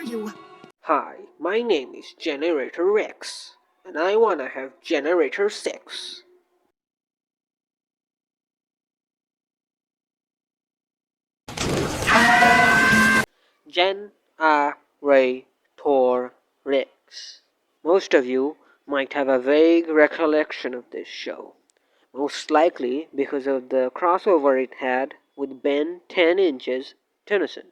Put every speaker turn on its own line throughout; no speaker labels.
you?
Hi, my name is Generator Rex, and I wanna have generator sex. Generator Rex. Most of you might have a vague recollection of this show, most likely because of the crossover it had with Ben 10 Inches Tennyson.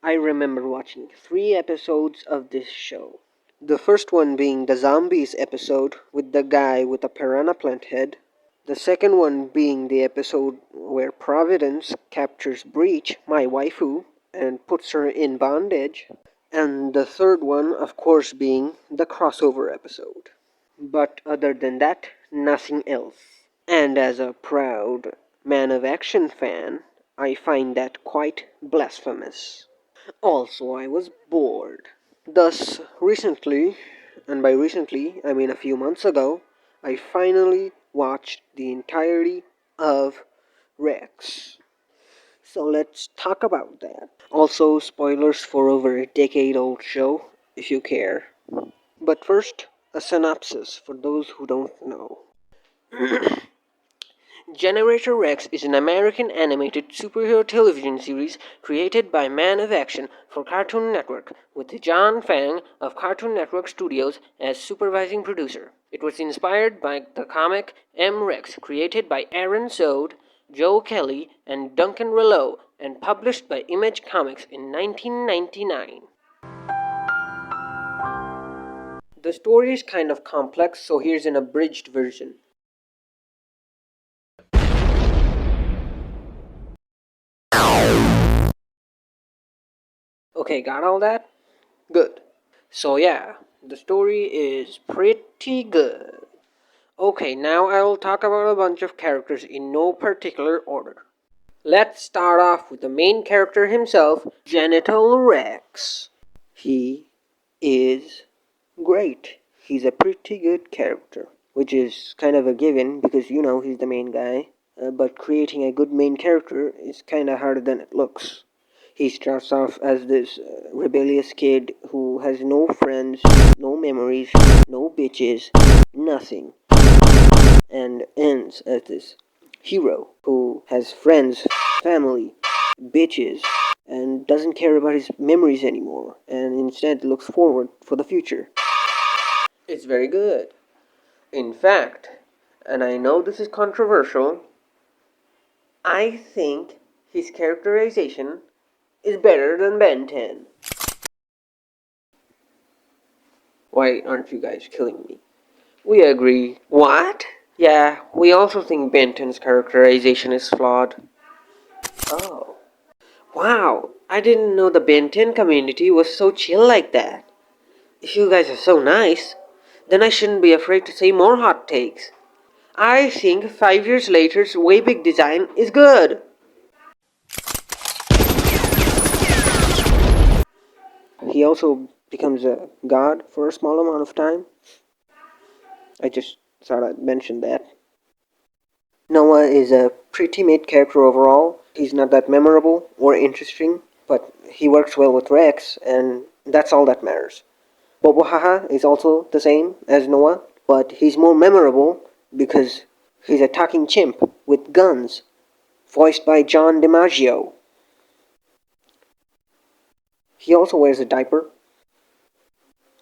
I remember watching 3 episodes of this show. The first one being the zombies episode with the guy with a piranha plant head. The second one being the episode where Providence captures Breach, my waifu, and puts her in bondage. And the third one, of course, being the crossover episode. But other than that, nothing else. And as a proud Man of Action fan, I find that quite blasphemous. Also, I was bored. Thus, recently, and by recently, I mean a few months ago, I finally watched the entirety of Rex. So let's talk about that. Also, spoilers for over a decade old show, if you care. But first, a synopsis for those who don't know. Generator Rex is an American animated superhero television series created by Man of Action for Cartoon Network, with John Fang of Cartoon Network Studios as supervising producer. It was inspired by the comic M. Rex, created by Aaron Sode, Joe Kelly, and Duncan Rouleau, and published by Image Comics in 1999. The story is kind of complex, so here's an abridged version. Okay, got all that? Good. So yeah, the story is pretty good. Okay, now I will talk about a bunch of characters in no particular order. Let's start off with the main character himself, Genital Rex. He is great. He's a pretty good character, which is kind of a given because he's the main guy. But creating a good main character is kind of harder than it looks. He starts off as this rebellious kid who has no friends, no memories, no bitches, nothing, and ends as this hero who has friends, family, bitches, and doesn't care about his memories anymore, and instead looks forward for the future. It's very good. In fact, and I know this is controversial, I think his characterization is better than Ben 10. Why aren't you guys killing me? We agree. What? Yeah, we also think Benton's characterization is flawed. Oh. Wow, I didn't know the Benton community was so chill like that. If you guys are so nice, then I shouldn't be afraid to say more hot takes. I think 5 years later's way big design is good. He also becomes a god for a small amount of time. I just thought I'd mention that. Noah is a pretty mid character overall. He's not that memorable or interesting, but he works well with Rex, and that's all that matters. Bobo Haha is also the same as Noah, but he's more memorable because he's a talking chimp with guns, voiced by John DiMaggio. He also wears a diaper.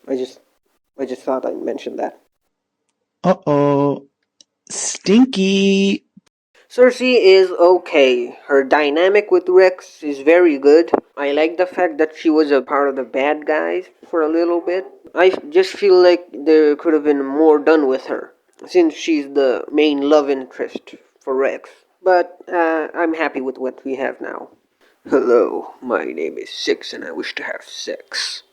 I just thought I'd mention that.
Uh-oh. Stinky.
Cersei is okay. Her dynamic with Rex is very good. I like the fact that she was a part of the bad guys for a little bit. I just feel like there could have been more done with her, since she's the main love interest for Rex. But I'm happy with what we have now. Hello, my name is Six and I wish to have sex.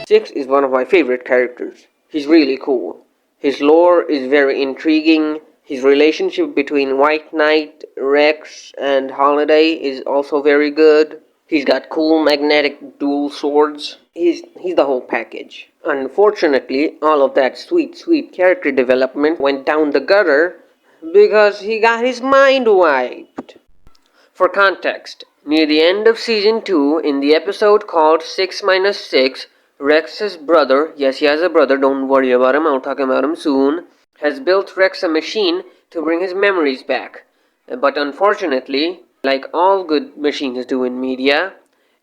Six is one of my favorite characters. He's really cool. His lore is very intriguing. His relationship between White Knight, Rex, and Holiday is also very good. He's got cool magnetic dual swords. He's the whole package. Unfortunately, all of that sweet character development went down the gutter because he got his mind wiped. For context, near the end of season 2, in the episode called 6 minus 6, Rex's brother, yes, he has a brother, don't worry about him, I'll talk about him soon, has built Rex a machine to bring his memories back. But unfortunately, like all good machines do in media,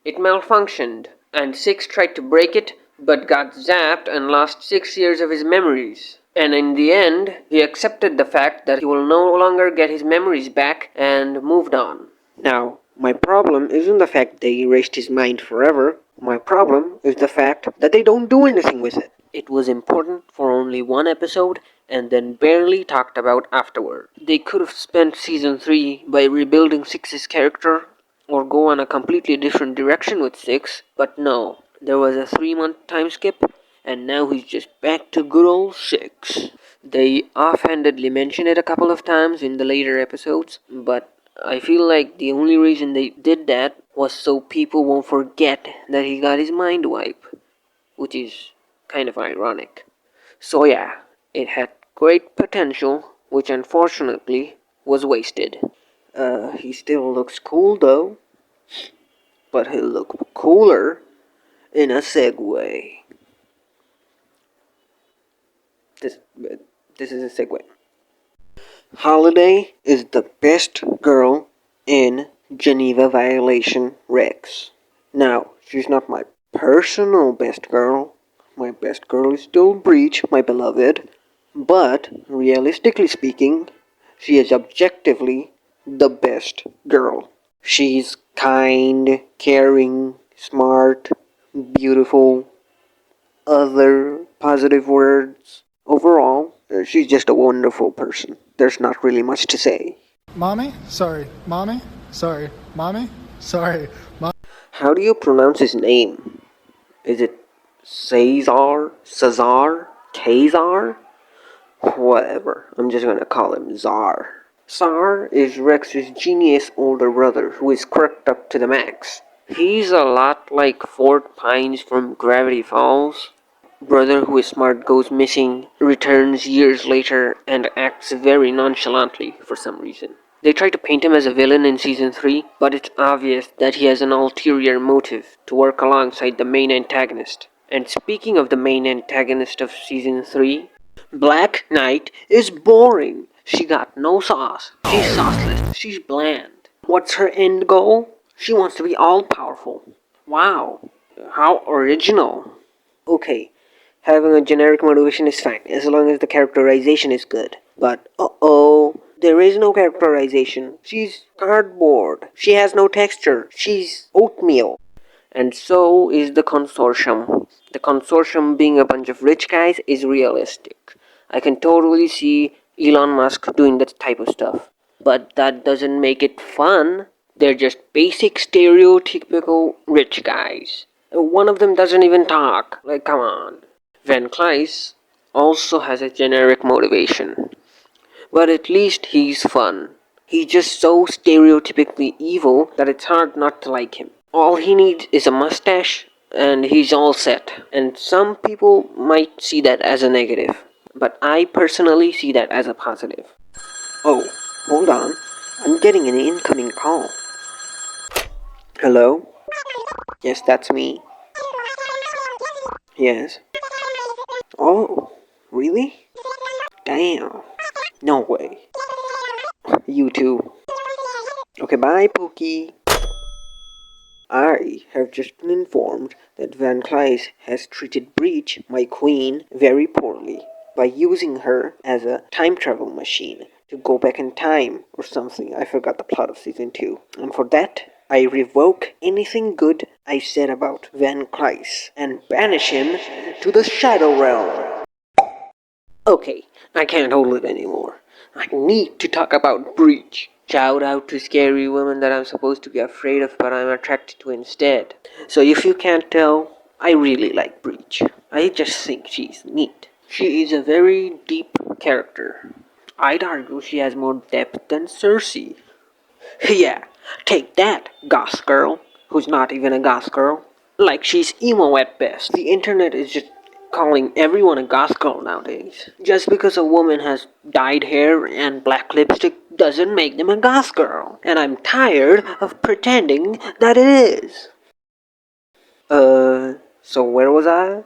it malfunctioned, and Six tried to break it, but got zapped and lost 6 years of his memories. And in the end, he accepted the fact that he will no longer get his memories back and moved on. Now, my problem isn't the fact they erased his mind forever. My problem is the fact that they don't do anything with it. It was important for only one episode and then barely talked about afterward. They could have spent season 3 by rebuilding Six's character or go on a completely different direction with Six, but no. There was a 3-month time skip, and now he's just back to good old Six. They offhandedly mention it a couple of times in the later episodes, but I feel like the only reason they did that was so people won't forget that he got his mind wiped, which is kind of ironic. So yeah, it had great potential, which unfortunately was wasted. He still looks cool though, but he'll look cooler in a segue. This, this is a segue. Holiday is the best girl in Geneva Violation Rex. Now, she's not my personal best girl. My best girl is still Breach, my beloved. But, realistically speaking, she is objectively the best girl. She's kind, caring, smart, beautiful, other positive words. Overall, she's just a wonderful person. There's not really much to say.
Mommy? Sorry. Mommy? Sorry. Mommy? Sorry.
How do you pronounce his name? Is it Cesar? Cesar? Kazar? Whatever. I'm just gonna call him Czar. Czar is Rex's genius older brother who is quirked up to the max. He's a lot like Fort Pines from Gravity Falls. Brother who is smart goes missing, returns years later, and acts very nonchalantly for some reason. They try to paint him as a villain in season 3, but it's obvious that he has an ulterior motive to work alongside the main antagonist. And speaking of the main antagonist of season 3, Black Knight is boring. She got no sauce. She's sauceless. She's bland. What's her end goal? She wants to be all powerful. Wow. How original. Okay, having a generic motivation is fine, as long as the characterization is good. But, there is no characterization. She's cardboard. She has no texture. She's oatmeal. And so is the consortium. The consortium being a bunch of rich guys is realistic. I can totally see Elon Musk doing that type of stuff. But that doesn't make it fun. They're just basic stereotypical rich guys. One of them doesn't even talk. Like, come on. Van Cleis also has a generic motivation. But at least he's fun. He's just so stereotypically evil that it's hard not to like him. All he needs is a mustache and he's all set. And some people might see that as a negative. But I personally see that as a positive. Oh, hold on. I'm getting an incoming call. Hello? Yes, that's me. Yes. Oh, really? Damn. No way. You too. Okay, bye, Pookie. I have just been informed that Van Cleis has treated Breach, my queen, very poorly by using her as a time travel machine to go back in time or something. I forgot the plot of season 2. And for that, I revoke anything good I said about Van Cleis and banish him to the Shadow Realm. Okay, I can't hold it anymore. I need to talk about Breach. Shout out to scary women that I'm supposed to be afraid of, but I'm attracted to instead. So if you can't tell, I really like Breach. I just think she's neat. She is a very deep character. I'd argue she has more depth than Cersei. Yeah, take that, goth girl, who's not even a goth girl. Like she's emo at best. The internet is just calling everyone a goth girl nowadays. Just because a woman has dyed hair and black lipstick doesn't make them a goth girl. And I'm tired of pretending that it is. So where was I?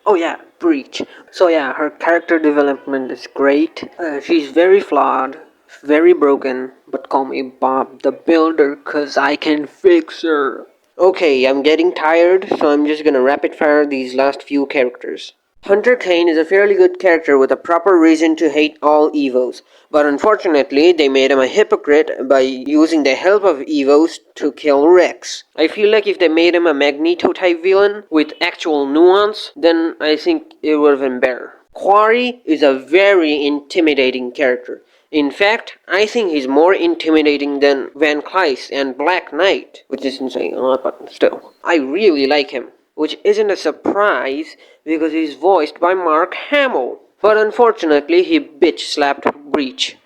Oh yeah, Breach. So yeah, her character development is great. She's very flawed, very broken, but call me Bob the Builder, cause I can fix her. Okay, I'm getting tired, so I'm just gonna rapid fire these last few characters. Hunter Kane is a fairly good character with a proper reason to hate all Evos, but unfortunately they made him a hypocrite by using the help of Evos to kill Rex. I feel like if they made him a Magneto type villain with actual nuance, then I think it would have been better. Quarry is a very intimidating character. In fact, I think he's more intimidating than Van Cleise and Black Knight, which isn't saying a lot, but still. I really like him, which isn't a surprise because he's voiced by Mark Hamill. But unfortunately, he bitch slapped Breach.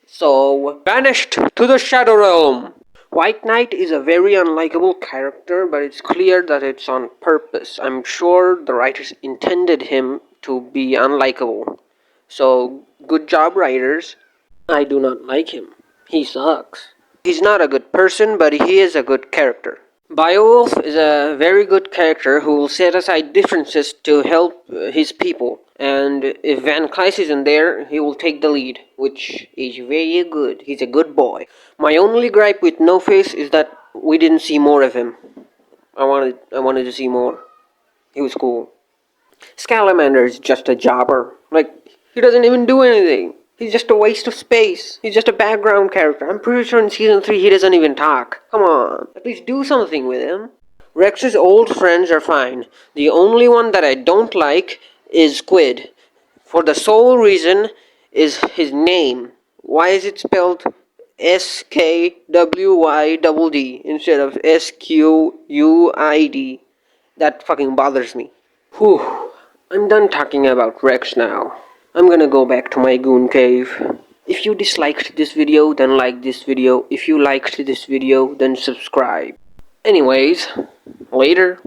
So, banished to the Shadow Realm! White Knight is a very unlikable character, but it's clear that it's on purpose. I'm sure the writers intended him to be unlikable. So, good job, writers. I do not like him. He sucks. He's not a good person, but he is a good character. Beowulf is a very good character who will set aside differences to help his people. And if Van Cleise isn't there, he will take the lead, which is very good. He's a good boy. My only gripe with No Face is that we didn't see more of him. I wanted to see more. He was cool. Scalamander is just a jobber. Like, he doesn't even do anything. He's just a waste of space. He's just a background character. I'm pretty sure in season 3 he doesn't even talk. Come on, at least do something with him. Rex's old friends are fine. The only one that I don't like is Squid. For the sole reason is his name. Why is it spelled SKWYDD instead of SQUID? That fucking bothers me. Whew. I'm done talking about Rex now. I'm gonna go back to my goon cave. If you disliked this video, then like this video. If you liked this video, then subscribe. Anyways, later.